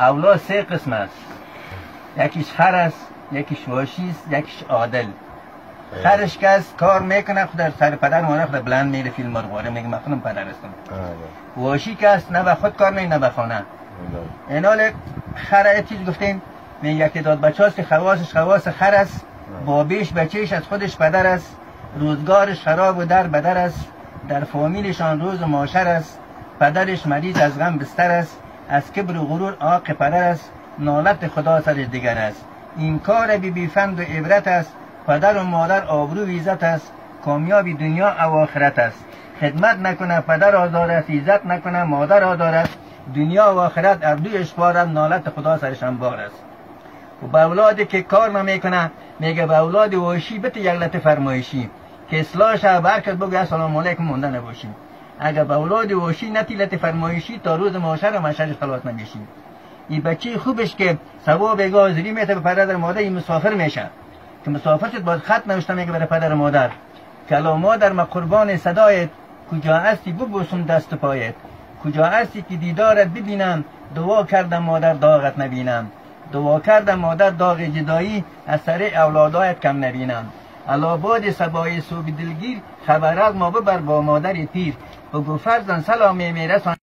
اولاد سه قسم است، یکیش خر است، یکیش واشی است، یکیش عادل. خرش که است کار میکنه، خود سر پدر مادر خود بلند میره فیلم مرغواره میگه من خودم پدر هستم. واشی که است نه به خود کار میکنه نه به خانه. این حال خر چیز گفتیم میگه که داد بچه هست که خواصش خواص خر است، بابیش بچهش از خودش پدر است، روزگارش خراب و در بدر است، در فامیلشان روز ماشر است، پدرش مریض از غم بستر است، از کبر و غرور عاق پدر است، نالت خدا سرش دیگر است. این کار بی فند و عبرت است، پدر و مادر آبرو و عزت است، کامیابی دنیا و آخرت است. خدمت نکنه پدر آزار است، عزت نکنه مادر آزار است، دنیا و آخرت ابروی اشبارد، نالت خدا سرش انبار است. و به اولادی که کار نمیکنه میگه به اولاد واشی بده یک لط فرمایشی که اصلاحش برکت بگه سلام علیکم مونده نباشی. اگر به اولاد واشی نتی لط فرمایشی تا روز محشر و محشرش خلاص نمیشی. این بچه خوبش که ثواب حاضری میته به پدر مادر، این مسافر میشه که مسافر شد باید خط نوشته میگه برای پدر مادر که الا مادر ما قربان صدایت، کجا هستی ببوسم دست پایت، کجا هستی که دیدارت ببینم، دعا کردم مادر داغت نبینم، دعا کردم مادر داغ جدایی از سر اولادایت کم نبینم. الا باد صبای صوب دلگیر خبر از ما ببر با مادر پیر، بگو فرزند سلامی میرسان